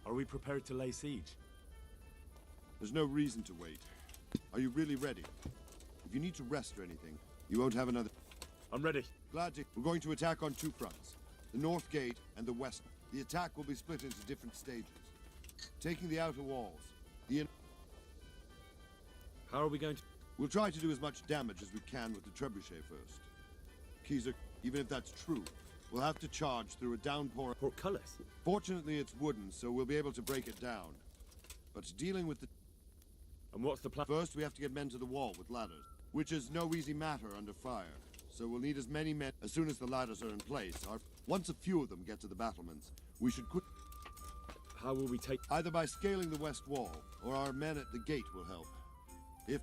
Are we prepared to lay siege? There's no reason to wait. Are you really ready? If you need to rest or anything, you won't have another... I'm ready. Glad to... We're going to attack on two fronts. The north gate and the west. The attack will be split into different stages. Taking the outer walls. How are we going to... We'll try to do as much damage as we can with the trebuchet first. Keezer, even if that's true, we'll have to charge through a downpour... Portcullis? Fortunately, it's wooden, so we'll be able to break it down. But dealing with the... And what's the plan? First, we have to get men to the wall with ladders, which is no easy matter under fire. So we'll need as many men as soon as the ladders are in place. Once a few of them get to the battlements, we should quit... How will we take... Either by scaling the west wall, or our men at the gate will help. If...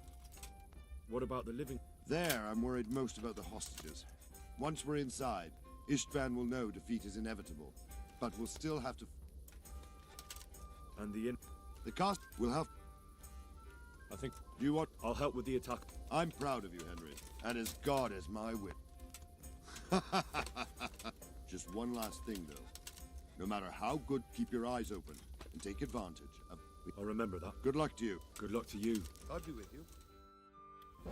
What about the living... There, I'm worried most about the hostages. Once we're inside, Istvan will know defeat is inevitable. But we'll still have to... And the The cost will have... I think... You what? I'll help with the attack. I'm proud of you, Henry. And as God is my wit. Just one last thing, though. No matter how good, keep your eyes open and take advantage of... I'll remember that. Good luck to you. Good luck to you. I'll be with you.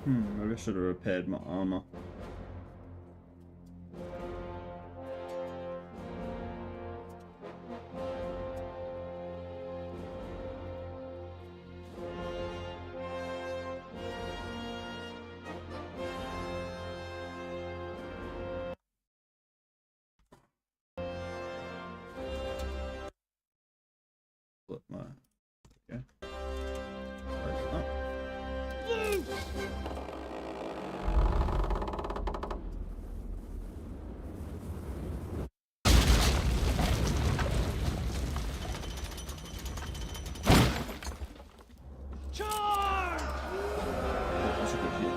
Maybe I should have repaired my armor. Flip my... Okay. Oh. That's a good hit.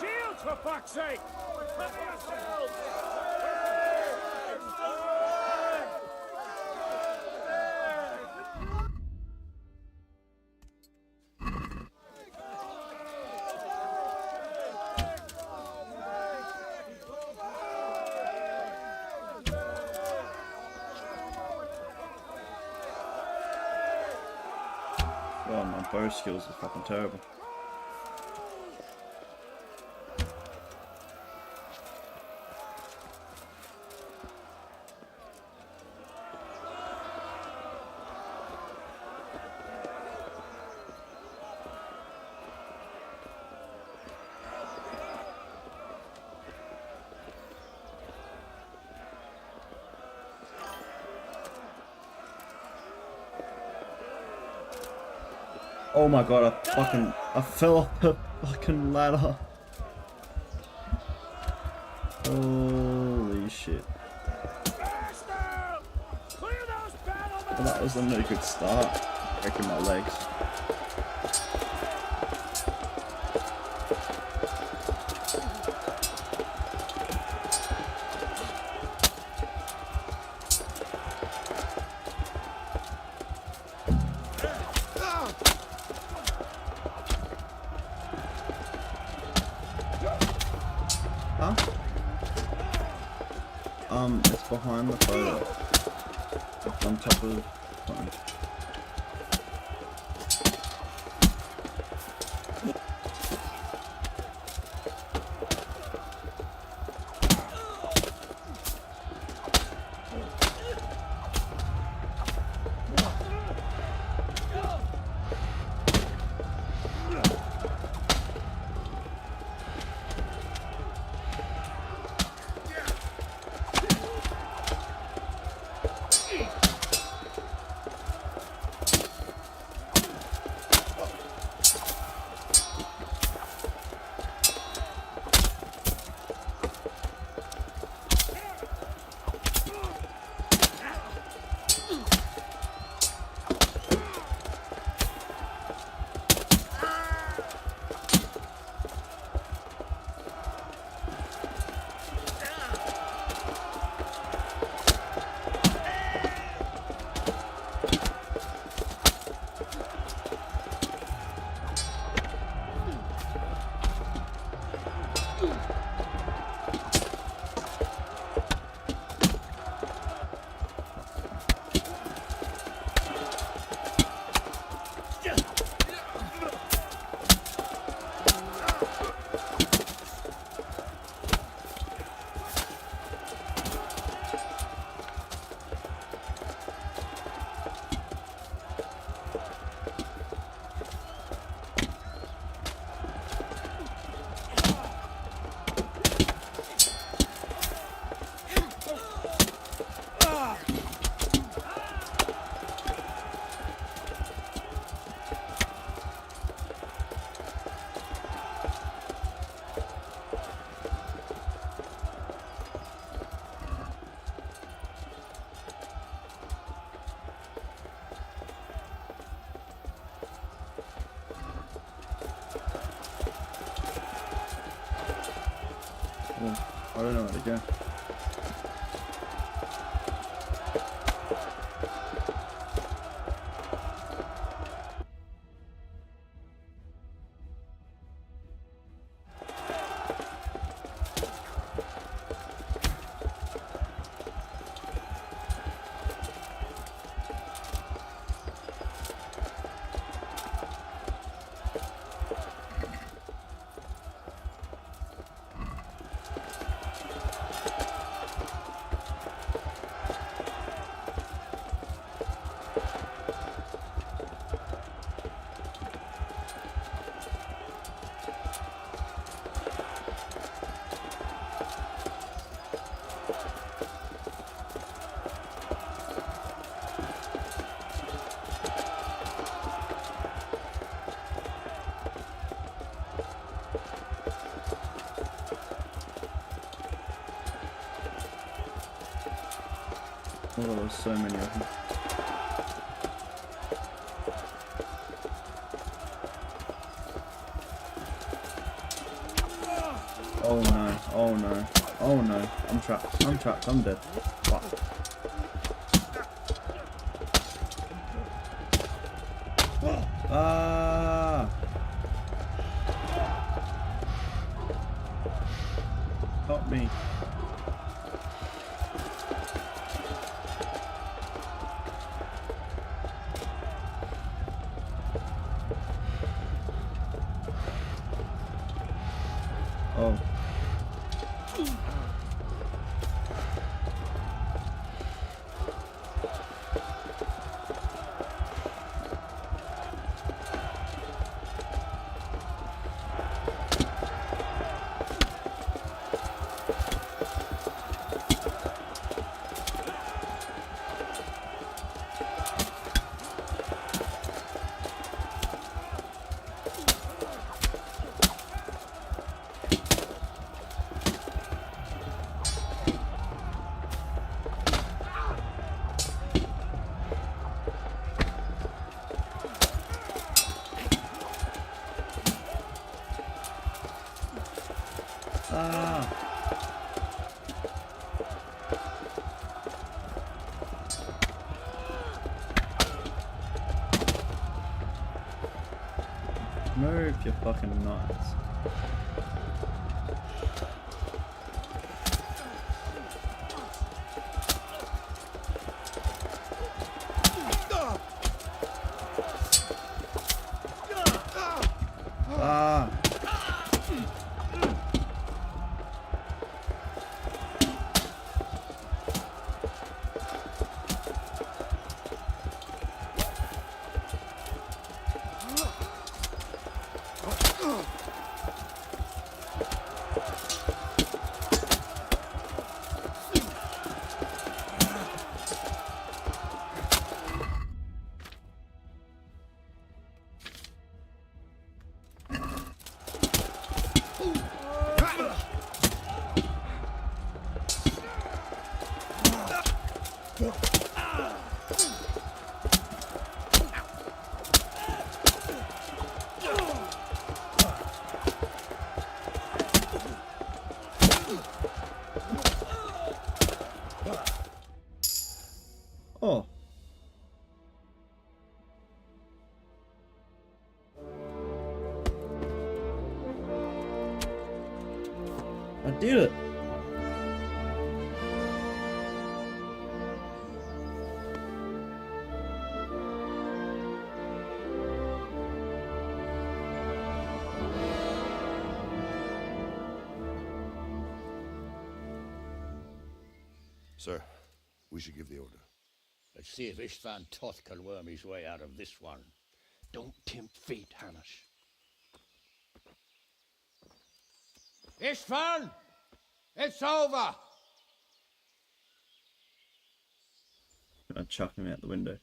Shields, for fuck's sake! Cover yourselves! God, my bow skills are fucking terrible. Oh my god, I fell off the fucking ladder. Holy shit. Well, that was a no good start. Breaking my legs. Huh? It's behind the photo. It's on top of something. Oh, I don't know where to go. Oh, there's so many of them. Oh no, oh no, oh no. I'm trapped, I'm dead. Fuck. Ah! Help me. Oh. Ah! Move, you fucking nuts. Ah! I did it. Sir, we should give the order. Let's see if Istvan Toth can worm his way out of this one. Don't tempt fate, Hamish. Istvan! It's over! I'm chucking me out the window.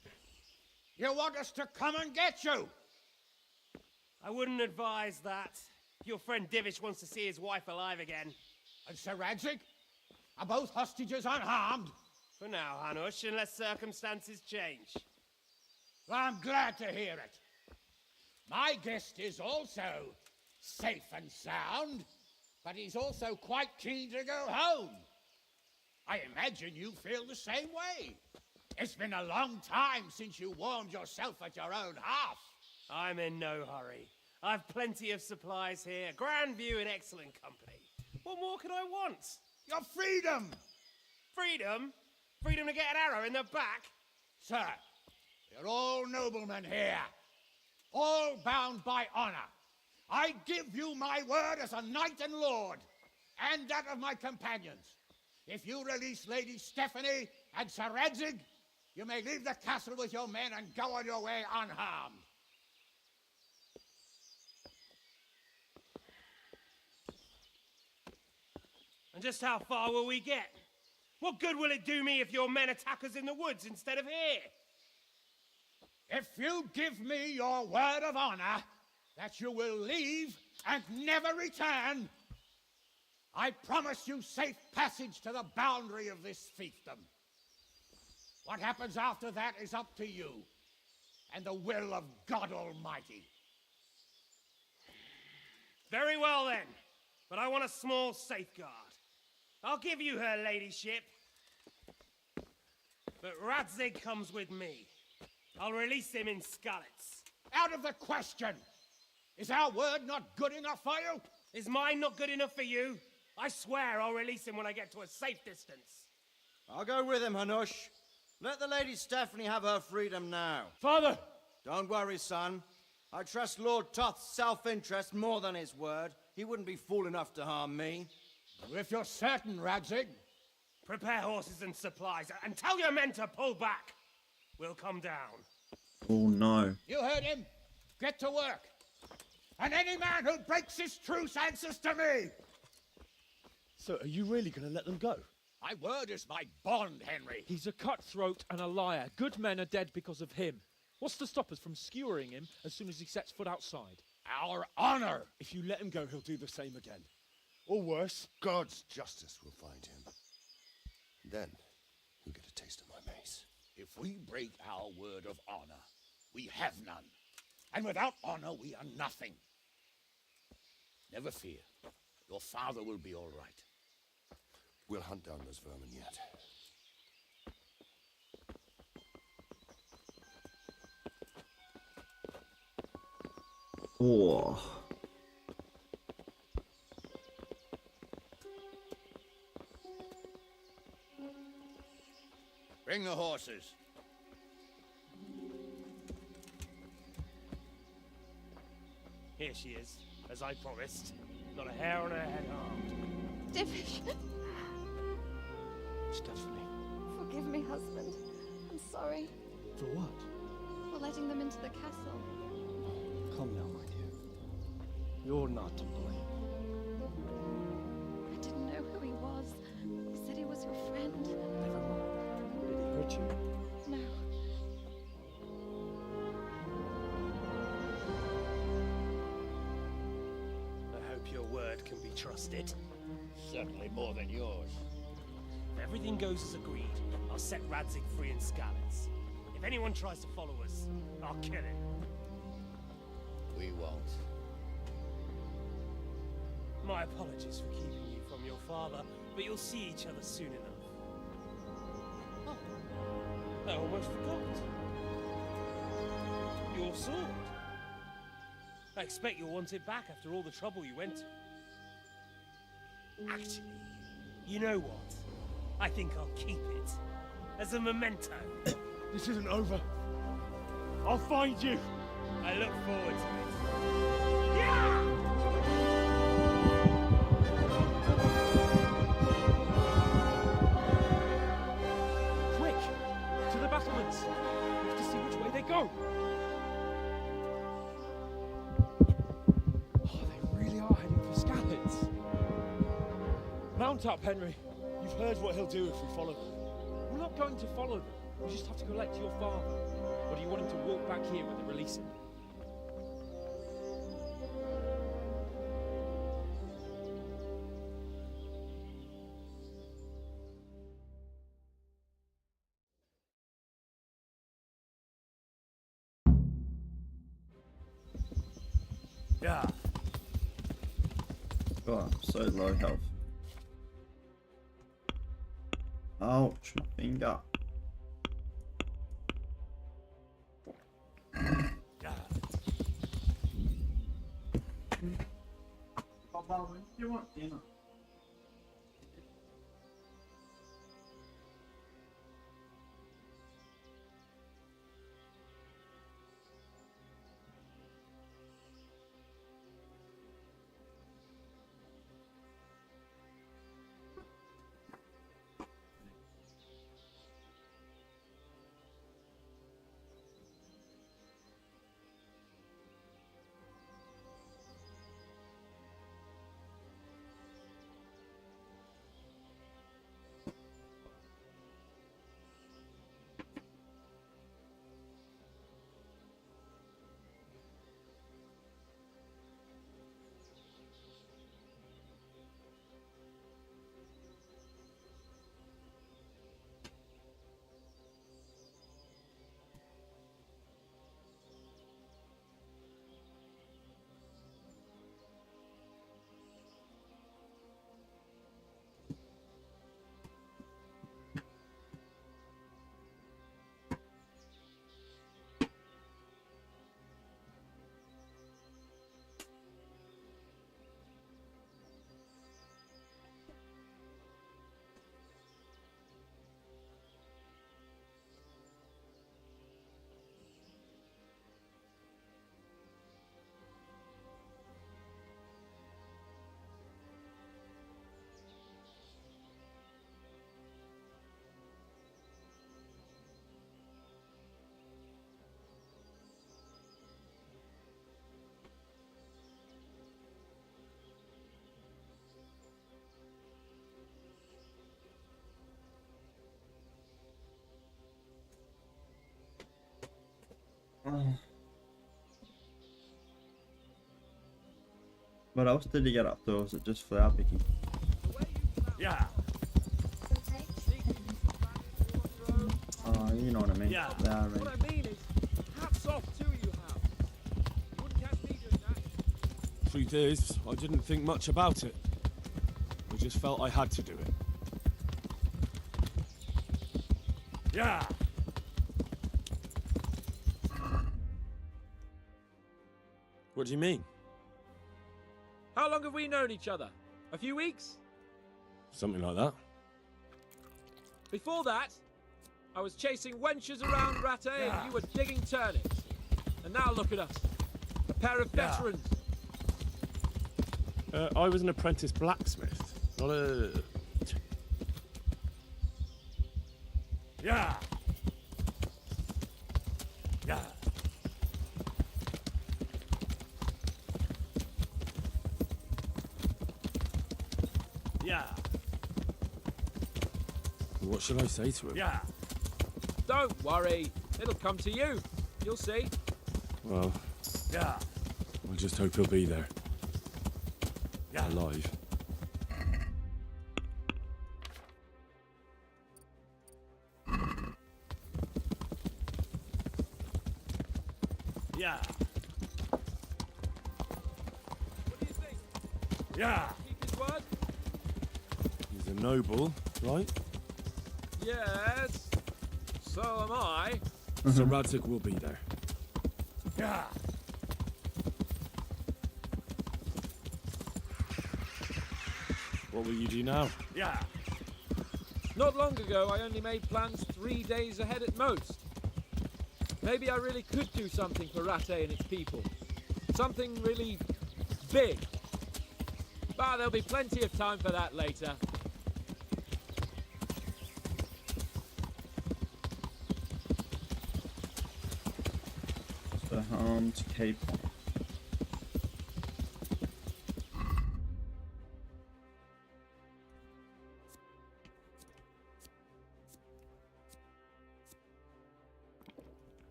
You want us to come and get you? I wouldn't advise that. Your friend Divish wants to see his wife alive again. And Sir Radzig? Are both hostages unharmed? For now, Hanush, unless circumstances change. Well, I'm glad to hear it. My guest is also safe and sound, but he's also quite keen to go home. I imagine you feel the same way. It's been a long time since you warmed yourself at your own hearth. I'm in no hurry. I've plenty of supplies here, grand view and excellent company. What more could I want? Your freedom! Freedom? Freedom to get an arrow in the back? Sir, you're all noblemen here, all bound by honor. I give you my word as a knight and lord, and that of my companions. If you release Lady Stephanie and Sir Radzig, you may leave the castle with your men and go on your way unharmed. And just how far will we get? What good will it do me if your men attack us in the woods instead of here? If you give me your word of honor that you will leave and never return, I promise you safe passage to the boundary of this fiefdom. What happens after that is up to you and the will of God Almighty. Very well then, but I want a small safeguard. I'll give you her ladyship, but Radzig comes with me. I'll release him in Skalitz. Out of the question! Is our word not good enough for you? Is mine not good enough for you? I swear I'll release him when I get to a safe distance. I'll go with him, Hanush. Let the Lady Stephanie have her freedom now. Father! Don't worry, son. I trust Lord Toth's self-interest more than his word. He wouldn't be fool enough to harm me. If you're certain, Radzig. Prepare horses and supplies, and tell your men to pull back. We'll come down. Oh no. You heard him. Get to work. And any man who breaks his truce answers to me. So are you really going to let them go? My word is my bond, Henry. He's a cutthroat and a liar. Good men are dead because of him. What's to stop us from skewering him as soon as he sets foot outside? Our honor. If you let him go, he'll do the same again. Or worse. God's justice will find him. Then you'll get a taste of my mace. If we break our word of honor, we have none. And without honor, we are nothing. Never fear. Your father will be all right. We'll hunt down those vermin yet. Oh. Bring the horses. Here she is, as I promised. Not a hair on her head harmed. Divish, Stephanie. forgive me, husband. I'm sorry For what? for letting them into the castle. Come now, my dear. You're not to blame. I didn't know who he was. He said he was your friend. Never mind. Did he hurt you? No. I hope your word can be trusted. Certainly more than yours. If everything goes as agreed, I'll set Radzig free in Skalitz. If anyone tries to follow us, I'll kill him. We won't. My apologies for keeping you from your father, but you'll see each other soon enough. Oh, I almost forgot. Your sword. I expect you'll want it back after all the trouble you went to. Actually, you know what? I think I'll keep it as a memento. This isn't over. I'll find you. I look forward to it. Yeah! Quick! To the battlements! We have to see which way they go! Oh, they really are heading for Scallops. Mount up, Henry. You've heard what he'll do if we follow them. We're not going to follow them. We just have to collect your father. Or do you want him to walk back here when they release him? Yeah. God, I'm so low health. Ouch, my finger. Yeah. Papa, when do you want dinner? What else did he get up to, or was it just flower picking? Yeah. Oh, you know what I mean. Yeah. Yeah, right. What I mean is, hats off to you, Hal. You wouldn't catch me doing that. Truth is, I didn't think much about it. I just felt I had to do it. Yeah. What do you mean? How long have we known each other? A few weeks? Something like that. Before that, I was chasing wenches around Rattay and you were digging turnips. And now look at us. A pair of veterans. I was an apprentice blacksmith, not a... Yeah. Yeah. Yeah. What should I say to him? Yeah. Don't worry. It'll come to you. You'll see. Well, Yeah. I just hope he'll be there. Yeah. Alive. Yeah. What do you think? Yeah. Keep his word? He's a noble, right? Yes. So am I. So Radzik will be there. Yeah. What will you do now? Yeah. Not long ago, I only made plans 3 days ahead at most. Maybe I really could do something for Rattay and its people. Something really big. But there'll be plenty of time for that later. The harmed Cape.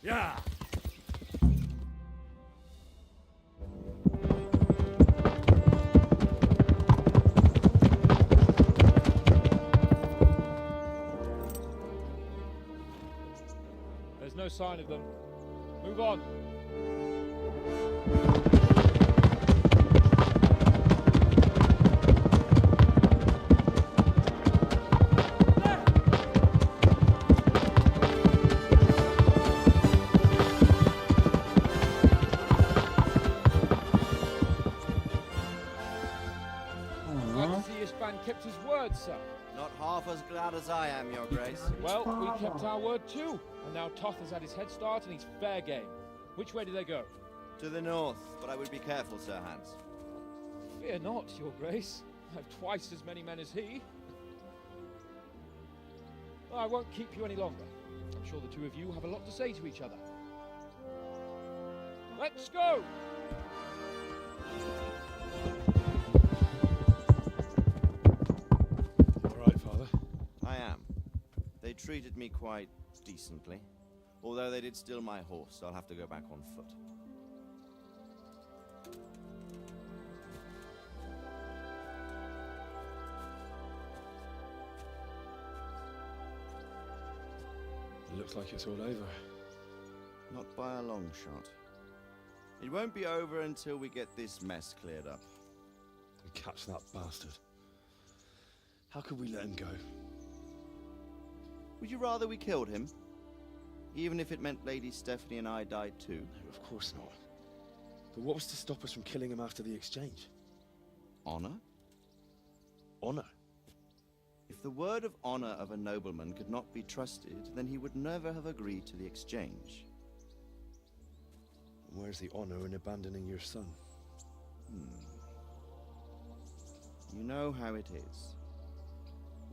Yeah. There's no sign of them. Move on. Glad to see Ishban kept his word, sir. Not half as glad as I am, Your Grace. Well, we kept our word too. And now Toth has had his head start and he's fair game. Which way do they go? To the north, but I would be careful, Sir Hans. Fear not, Your Grace. I've twice as many men as he. Well, I won't keep you any longer. I'm sure the two of you have a lot to say to each other. Let's go! All right, Father. I am. They treated me quite decently. Although they did steal my horse, so I'll have to go back on foot. It looks like it's all over. Not by a long shot. It won't be over until we get this mess cleared up. And catch that bastard. How could we let him go? Would you rather we killed him? Even if it meant Lady Stephanie and I died too? No, of course not. But what was to stop us from killing him after the exchange? Honor? Honor? If the word of honor of a nobleman could not be trusted, then he would never have agreed to the exchange. And where's the honor in abandoning your son? You know how it is.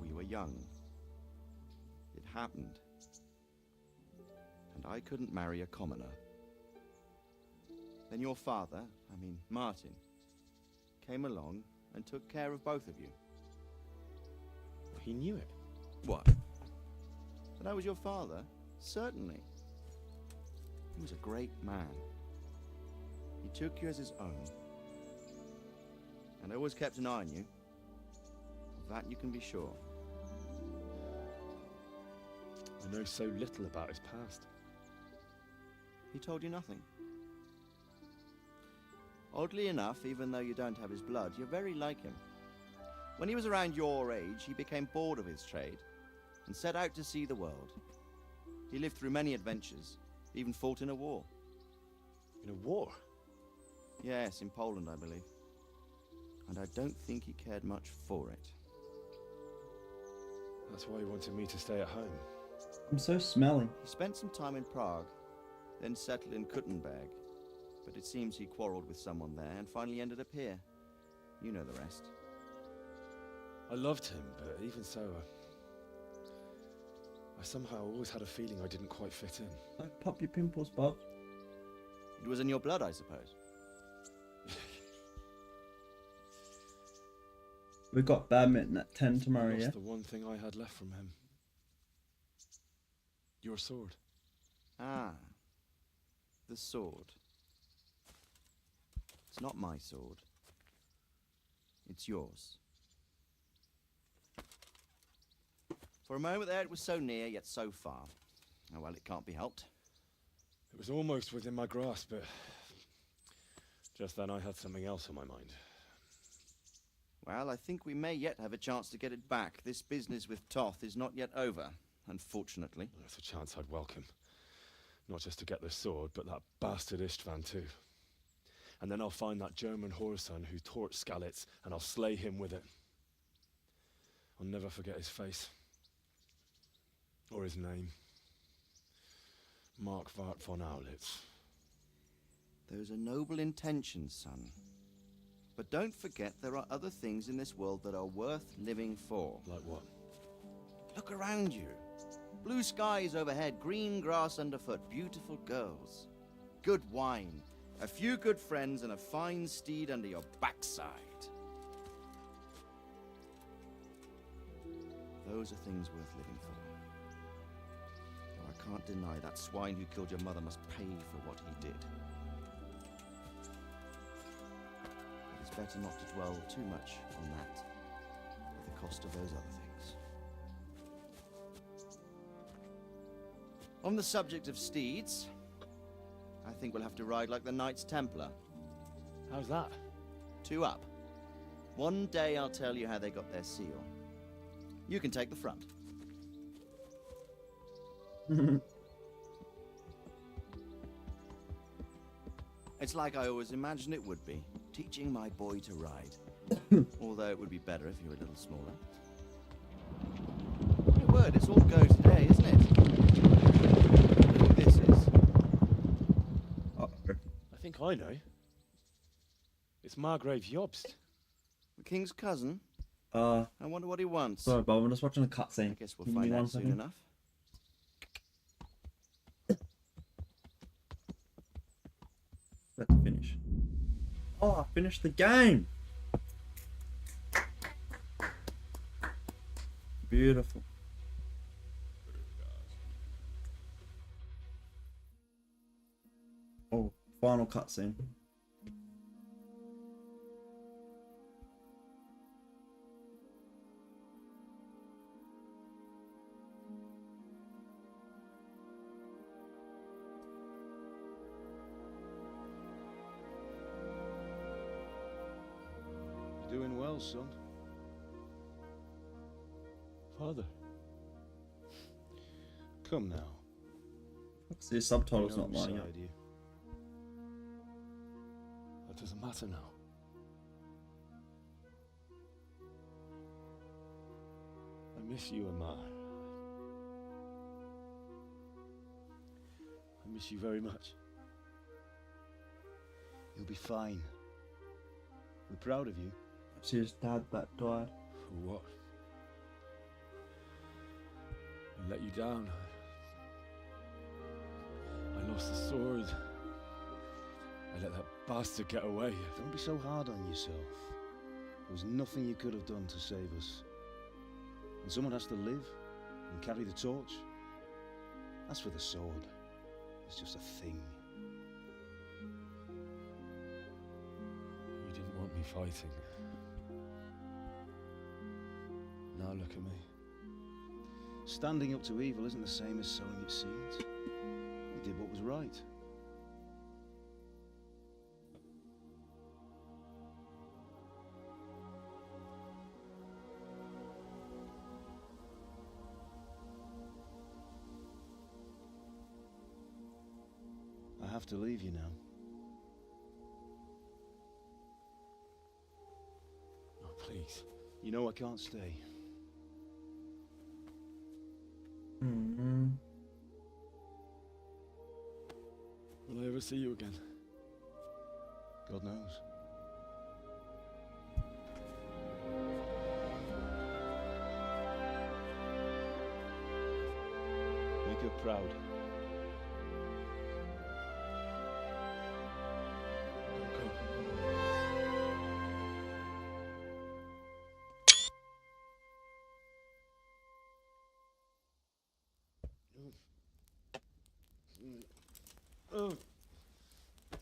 We were young. It happened. And I couldn't marry a commoner. Then your father, Martin, came along and took care of both of you. He knew it. What? That I was your father? Certainly. He was a great man. He took you as his own. And always kept an eye on you. Of that you can be sure. I know so little about his past. He told you nothing. Oddly enough, even though you don't have his blood, you're very like him. When he was around your age, he became bored of his trade and set out to see the world. He lived through many adventures, even fought in a war. In a war? Yes, in Poland, I believe. And I don't think he cared much for it. That's why he wanted me to stay at home. I'm so smelly. He spent some time in Prague, then settled in Kuttenberg. But it seems he quarreled with someone there and finally ended up here. You know the rest. I loved him, but even so, I somehow always had a feeling I didn't quite fit in. Don't pop your pimples, Bob. It was in your blood, I suppose. We got badminton at 10 tomorrow, Lost yeah? the one thing I had left from him. Your sword. Ah. The sword. It's not my sword. It's yours. For a moment there, it was so near, yet so far. Oh, well, it can't be helped. It was almost within my grasp, but just then I had something else on my mind. Well, I think we may yet have a chance to get it back. This business with Toth is not yet over, unfortunately. That's a chance I'd welcome. Not just to get the sword, but that bastard Istvan too. And then I'll find that German whoreson who torched Skalitz, and I'll slay him with it. I'll never forget his face. Or his name. Mark Vart von Aulitz. Those are noble intentions, son. But don't forget there are other things in this world that are worth living for. Like what? Look around you. Blue skies overhead, green grass underfoot, beautiful girls. Good wine, a few good friends, and a fine steed under your backside. Those are things worth living for. Though I can't deny that swine who killed your mother must pay for what he did. It's better not to dwell too much on that, at the cost of those other things. On the subject of steeds, I think we'll have to ride like the Knights Templar. How's that? 2 up. One day I'll tell you how they got their seal. You can take the front. It's like I always imagined it would be, teaching my boy to ride. Although it would be better if you were a little smaller. My word, it's all go today, isn't it? Who this is? I think I know. It's Margrave Jobst. The king's cousin? Uh, I wonder what he wants. sorry, Bob, I'm just watching a cutscene. I guess we'll Give me find one out soon second. enough. Let's finish. Oh, I finished the game. Beautiful. Oh, final cutscene. You're doing well, son. Father. Come now. See, the subtitle's You know not lining up. beside you. That doesn't matter now. I miss you, Amar. I miss you very much. You'll be fine. We're proud of you. See his dad that died. For what? I let you down. I lost the sword. I let that bastard get away. Don't be so hard on yourself. There was nothing you could have done to save us. And someone has to live and carry the torch. As for the sword, it's just a thing. You didn't want me fighting. Now look at me. Standing up to evil isn't the same as sowing its seeds. You did what was right. I have to leave you now. Oh, please. You know I can't stay. Mm-hmm. Will I ever see you again? God knows. Make her proud.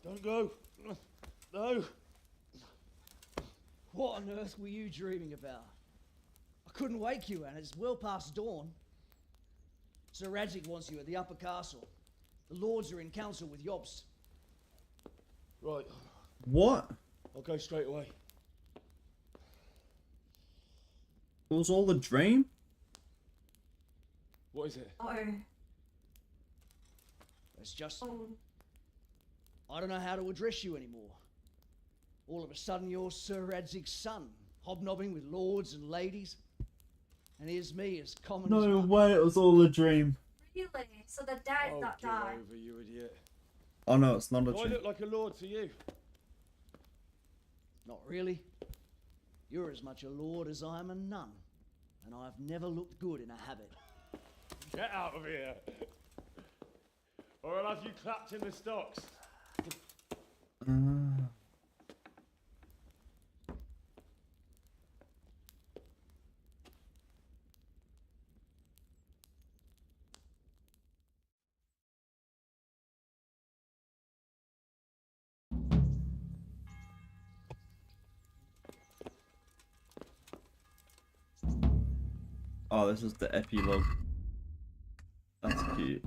Don't go. No. What on earth were you dreaming about? I couldn't wake you, and it's well past dawn. Sir Radzig wants you at the upper castle. The lords are in council with Jobst. Right. What? I'll go straight away. It was all a dream? What is it? It's just... I don't know how to address you anymore. All of a sudden, you're Sir Radzig's son, hobnobbing with lords and ladies. And here's me, as common as... No way, it was all a dream. Really? So the dad Oh, that get died. over, you idiot. Oh no, it's not a Do I dream. look like a lord to you? Not really. You're as much a lord as I am a nun. And I've never looked good in a habit. Get out of here. Or I'll have you clapped in the stocks. Oh, this is the epilogue. That's cute.